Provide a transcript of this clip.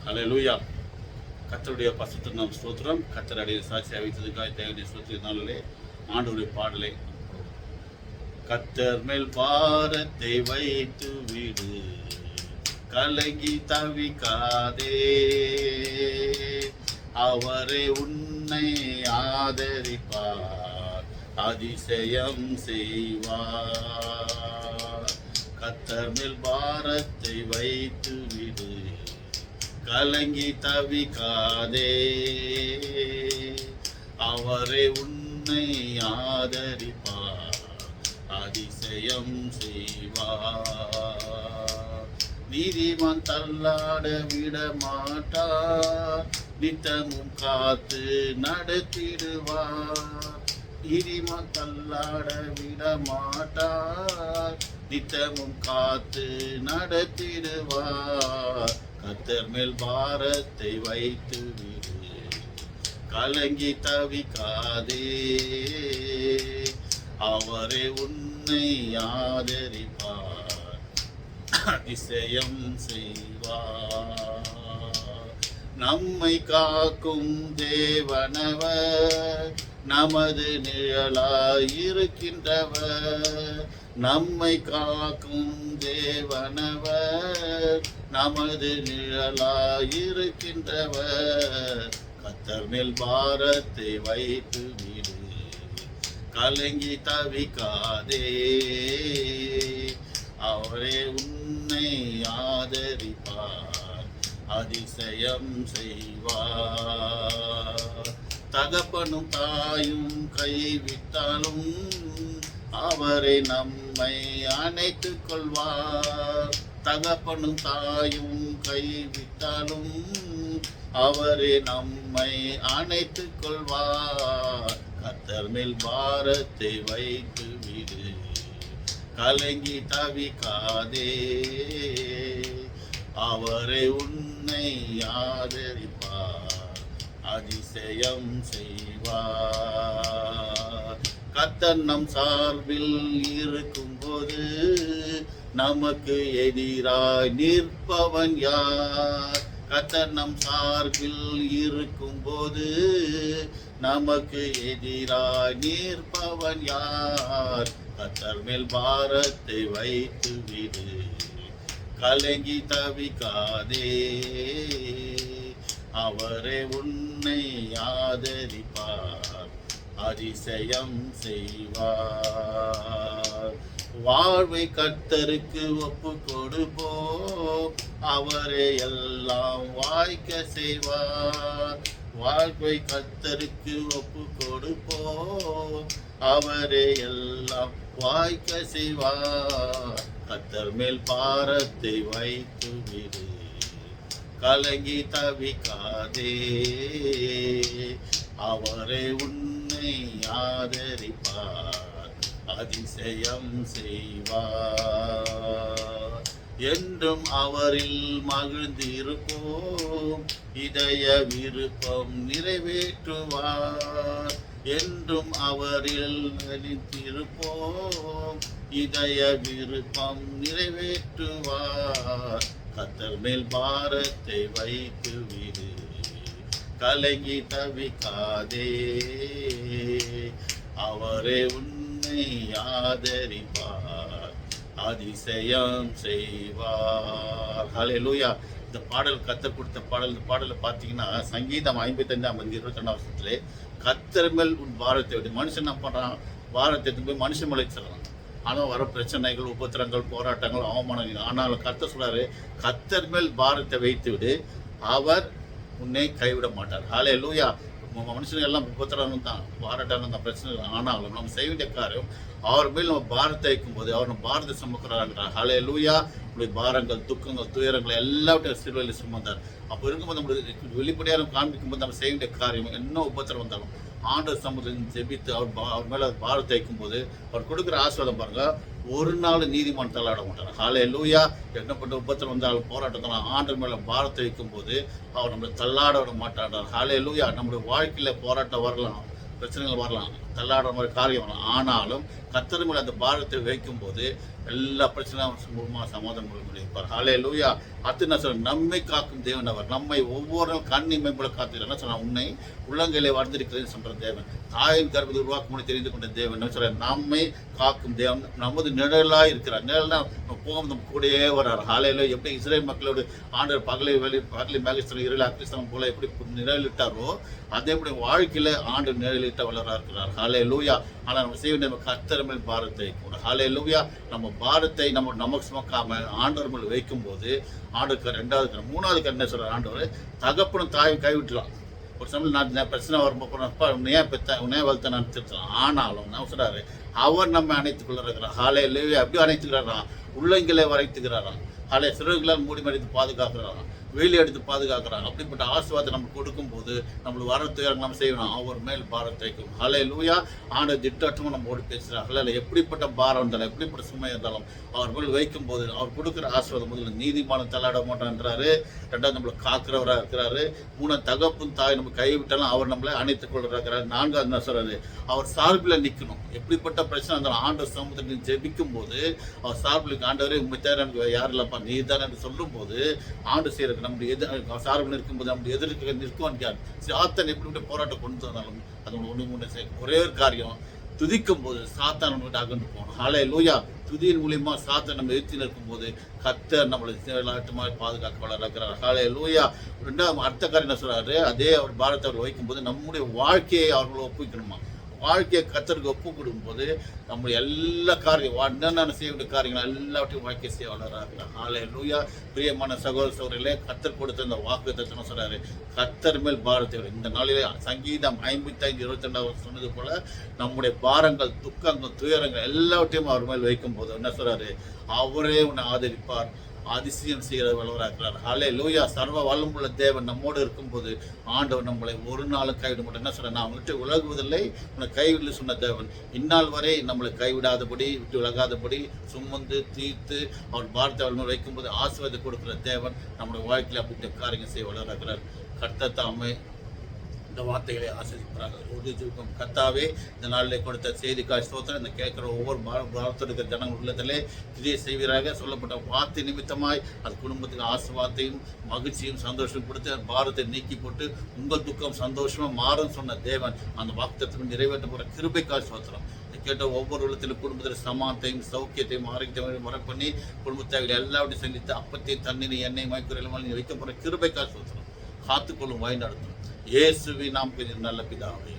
ஹல்லேலூயா. கர்த்தருடைய பரிசுத்த நாம ஸ்தோத்திரம். கர்த்தர் அடைய சாட்சியாக வைத்ததுக்காக தேவனுடைய ஸ்தோத்திரத்தினாலே ஆண்டவருடைய பாடலை கர்த்தர் மேல் பாரத்தை வைத்து விடு, கலங்கி தவிக்காதே, அவரே உன்னை ஆதரிப்பார், அதிசயம் செய்வார். கர்த்தர் மேல் பாரத்தை வைத்து விடு, கலங்கி தவிக்காதே, அவரே உன்னை ஆதரிப்பார், அதிசயம் செய்வார். நீதிமான் தள்ளாட விட மாட்டார், நித்தமும் காத்து நடத்திடுவார். நீதிமான் தள்ளாட விட மாட்டார், நித்தமும் காத்து நடத்திடுவார். கர்த்தர் மேல் பாரத்தை வைத்து விடு, கலங்கி தவிக்காதே, அவரே உன்னை ஆதரிப்பார், அதிசயம் செய்வார். நம்மை காக்கும் தேவனவர், நமது நிழலாயிருக்கின்றவர். நம்மை காக்கும் தேவனவர், நமது நிழலாயிருக்கின்றவர். கர்த்தர் மேல் பாரத்தை வைத்து விடு, கலங்கி தவிக்காதே, அவரே உன்னை ஆதரிப்பார், அதிசயம் செய்வார். தகப்பனும் தாயும் கைவிட்டாலும் அவரை நம்மை அணைத்துக் கொள்வார். தகப்பனும் தாயும் கைவிட்டாலும் அவரே நம்மை அணைத்துக் கொள்வார். கர்த்தர் மேல் பாரத்தை வைத்து விடு, கலங்கி தவிக்காதே, அவரே உன்னை ஆதரிப்பார், அதிசயம் செய்வார். கர்த்தர் நம் சார்பில் இருக்கும்போது நமக்கு எதிராய் நிற்பவன் யார்? கர்த்தர் நம் சார்பில் இருக்கும்போது நமக்கு எதிராய் நிற்பவன் யார்? கர்த்தர் மேல் பாரத்தை வைத்து விடு, கலங்கி தவிக்காதே, அவரே உன்னை ஆதரிப்பார், அதிசயம் செய்வார். வாழ்வை கர்த்தருக்கு ஒப்பு கொடுப்போம், அவரே எல்லாம் வாய்க்க செய்வார். வாழ்வை கர்த்தருக்கு ஒப்பு கொடுப்போம், அவரே எல்லாம் வாய்க்க செய்வார். கர்த்தர் மேல் பாரத்தை வைத்து விடு, கலங்கி தவிக்காதே, அவரே உன்னை ஆதரிப்பார், அதிசயம் செய்வார். என்றும் அவரில் மகிழ்ந்திருப்போம், இதய விருப்பம் நிறைவேற்றுவார். என்றும் அவரில் நிலைத்திருப்போம், இதய விருப்பம் நிறைவேற்றுவார். கர்த்தர் மேல் பாரத்தை வைத்து விடு, கலங்கி தவிக்காதே, அவரே உன்னை ஆதரிப்பார், அதிசயம் செய்வார். ஹல்லேலூயா. இந்த பாடல் கர்த்தர் கொடுத்த பாடல். இந்த பாடலை பார்த்தீங்கன்னா சங்கீதம் 55:22 கர்த்தர் மேல் உன் பாரத்தை விடு. மனுஷன் என்ன பண்ணுறான்? பாரத்தை எடுத்து போய் மனுஷன் மேலே வச்சிடறான். ஆனால் வர பிரச்சனைகள், உபத்திரங்கள், போராட்டங்கள், அவமானங்கள். ஆனாலும் கர்த்தர் சொல்றாரு, கர்த்தர் மேல் பாரத்தை வைத்து விடு, அவர் உன்னை கைவிட மாட்டார். ஹல்லேலூயா. மனுஷனுக்கு எல்லாம் உபத்திரம் தான், போராட்டம் தான், பிரச்சனை. ஆனாலும் நம்ம செய்ய வேண்டிய காரியம், அவர் மேல் நம்ம பாரத்தை வைக்கும்போது அவர் நம்ம பாரத்தை சுமக்கிறாங்கிறார். ஹல்லேலூயா. நம்முடைய பாரங்கள், துக்கங்கள், துயரங்கள் எல்லாவற்றையும் சிலுவையில் சுமந்தார். அப்போ இருக்கும்போது நம்மளுடைய வெளிப்படையாக காண்பிக்கும்போது நம்ம செய்ய வேண்டிய காரியம், என்ன உபத்திரம் வந்தாலும் ஆண்டவர் சமூகத்தில் ஜெபித்து அவர் மேலே பாரத்தை வைக்கும்போது அவர் கொடுக்குற ஆசீர்வாதம் பாருங்க, ஒரு நாள் நீதிமான் தள்ளாட மாட்டார். ஹல்லேலூயா. என்ன பண்ண உபத்திரம் வந்தாலும் போராட்டத்தில் ஆண்டவர் மேலே பாரத்தை வைக்கும்போது அவர் நம்மளை தள்ளாட விட மாட்டார். ஹல்லேலூயா. நம்மளுடைய வாழ்க்கையில் போராட்டம் வரலாம், பிரச்சனைகள் வரலாம், தள்ளாடுற மாதிரி காரியம் வரலாம். ஆனாலும் கர்த்தர் மேல் அந்த பாரத்தை வைக்கும்போது எல்லா பிரச்சனையும் சுமூகமாக சமாதானம் முடிப்பார். ஹல்லேலூயா. அடுத்து நான் சொல்றேன், நம்மை காக்கும் தேவன் அவர். நம்மை ஒவ்வொரு நாள் கண்ணி மேம்பட காத்துக்கிறார் சொன்ன உன்னை உள்ளங்கையிலே வாழ்ந்திருக்கிறேன்னு சொல்ற தேவன். தாயின் கர்ப்பத்தை உருவாக்கும் முடி தெரிந்து கொண்ட தேவன் சொல்ற நம்மை காக்கும் தேவன். நமது நிழலாக இருக்கிறார். நிழல்னா போகும் நம்ம கூடயே வர்றார். ஹல்லேலூயா. எப்படி இஸ்ரேல் மக்களோடு ஆண்டவர் பகலை மேகஸ்தலம் இருள அக்கிஸ்தலம் போல எப்படி நிழலிட்டாரோ அதே எப்படி வாழ்க்கையில ஆண்டு நிழலிட்ட வளரா இருக்கிறார். ஹல்லேலூயா. ஆனால் நம்ம செய்ய வேண்டிய கர்த்தர் மேல் பாரத்தை கூட. ஹல்லேலூயா. நம்ம பாரத்தை நமக்கு சுமக்காம ஆண்டவர் மேல் வைக்கும் போது ஆண்டுக்கு ரெண்டாவது மூணாவது என்ன சொல்ற ஆண்டவர், தகப்பனும் தாயும் கைவிட்டுலாம். ஒரு சமயம் நான் பிரச்சனை வரும்போது உன்னையே வளர்த்த நான் திருத்தலாம். ஆனாலும் நான் சொல்றாரு, அவர் நம்ம அணைத்துக் கொள்ள இருக்கிறார். ஹல்லேலூயா. எப்படி அணைத்துக்கிறாராம்? உள்ளங்களை வரைத்துக்கிறாராம். சிறுகளால் மூடி மடித்து பாதுகாக்கிறாராம், வெயிலி எடுத்து பாதுகாக்கிறாங்க. அப்படிப்பட்ட ஆசீர்வாதத்தை நம்ம கொடுக்கும்போது நம்மளுக்கு வர துயரங்கள் நம்ம செய்யணும். அவர் மேல் பாரத்தை வைக்கும். ஹல்லேலூயா. ஆண்டு திட்டமும் நம்மோடு பேசுகிறார். ஹல்லேலூயா. எப்படிப்பட்ட பாரம் இருந்தாலும் எப்படிப்பட்ட சுமை இருந்தாலும் அவர் மேல் வைக்கும் போது அவர் கொடுக்குற ஆசீர்வாதம் முதல்ல நீதிமானம் தள்ளாட மாட்டான்றாரு. ரெண்டாவது நம்மளை காக்கிறவராக இருக்கிறாரு. மூணாவது தகப்பும் தாய் நம்ம கைவிட்டாலும் அவர் நம்மளை அணைத்துக் கொள்கிறார். நான்காவது என்ன சொல்றாரு, அவர் சார்பில் நிற்கணும். எப்படிப்பட்ட பிரச்சனை இருந்தாலும் ஆண்டு சமூகத்தில் ஜெபிக்கும் போது அவர் சார்பில் ஆண்டவரே உண்மை தேவை எனக்கு யார் இல்லப்பா நீ தான் என்று சொல்லும் போது ஆண்டு செய்யறது நம்முடைய சார்பில் இருக்கும்போது நம்முடைய எதிர்க்க நிற்கும். சாத்தான் எப்படிப்பட்ட போராட்டம் கொண்டு வந்தாலும் அது ஒன்று ஒரே ஒரு காரியம், துதிக்கும் போது சாத்தான் நம்ம அகன்று போகணும். ஹல்லேலூயா. துதியின் மூலியமா சாத்தான் நம்ம எதிர்த்து நிற்கும் போது கர்த்தர் நம்மளை விளையாட்டுமாய் பாதுகாக்க வளர்க்கிறார். ஹல்லேலூயா. ரெண்டாவது அடுத்த காரியம் என்ன சொல்றாரு, அதே அவர் பாரத்தை அவர் வைக்கும் போது நம்முடைய வாழ்க்கையை அவர்கள் ஒப்புக்கணுமா. வாழ்க்கையை கர்த்தருக்கு ஒப்பு கொடுக்கும்போது நம்முடைய எல்லா காரியம் என்னென்ன செய்ய வேண்டிய காரியங்கள் எல்லாவற்றையும் வாழ்க்கை செய்ய வளர்றாங்க. ஹல்லேலூயா. பிரியமான சகோதர சகோதரிகளே, கர்த்தர் கொடுத்த இந்த வாக்குத்தத்தம் சொல்றாரு, கர்த்தர் மேல் பாரத்தை. இந்த நாளிலே சங்கீதம் 55:22 சொன்னது போல நம்முடைய பாரங்கள், துக்கங்கள், துயரங்கள் எல்லாவற்றையும் அவர் மேல் வைக்கும் போது என்ன சொல்றாரு, அவரே உன்னை ஆதரிப்பார், அதிசயம் செய்கிற வல்லவராகிறார். ஹல்லேலூயா. சர்வ வல்லமுள்ள தேவன் நம்மோடு இருக்கும்போது ஆண்டவர் நம்மளை ஒரு நாளும் கைவிட மாட்டார். என்ன சொல்ற, நான் விட்டு விலகுவதில்லை, உன்னை கைவிடல சொன்ன தேவன் இந்நாள் வரை நம்மளை கைவிடாதபடி விட்டு விலகாதபடி சுமந்து தீர்த்து அவர் பாரத்தை அவர் வைக்கும்போது ஆசீர்வாதத்தை கொடுக்குற தேவன் நம்முடைய வாழ்க்கையில் அப்படின்ற காரியங்கள் செய்ய வல்லவராகிறார். கர்த்தர் தாமே இந்த வார்த்தைகளை ஆசிரியப்பார்கள். கர்த்தாவே, இந்த நாளிலே கொடுத்த செய்திக்காய் ஸ்தோத்திரம். இந்த கேட்கிற ஒவ்வொரு பாரத்திற்கு ஜனங்கள் உள்ளத்திலே இதை செய்வீராக. சொல்லப்பட்ட வார்த்தை நிமித்தமாய் அது குடும்பத்துக்கு ஆசீர்வாதத்தையும் மகிழ்ச்சியும் சந்தோஷம் கொடுத்து பாரத்தை நீக்கி போட்டு உங்கள் துக்கம் சந்தோஷமா மாறும் சொன்ன தேவன் அந்த வாக்குத்தத்தம் நிறைவேற்ற போற கிருபைக்காய் ஸ்தோத்திரம். கேட்ட ஒவ்வொரு உள்ளத்திலும் குடும்பத்தில் சமானத்தையும் சௌக்கியத்தையும் ஆரோக்கியத்தையும் முறை பண்ணி குடும்ப தேவைகளை எல்லாவற்றையும் சந்தித்து அப்பத்தையும் தண்ணீர் எண்ணெய் மயக்குறையிலும் வைக்க போற கிருபைக்காய் ஸ்தோத்திரம். காத்துக்கொள்ளும் வழி நடத்தும். இயேசுவின் நாமத்தில் நல்ல பிதாவே.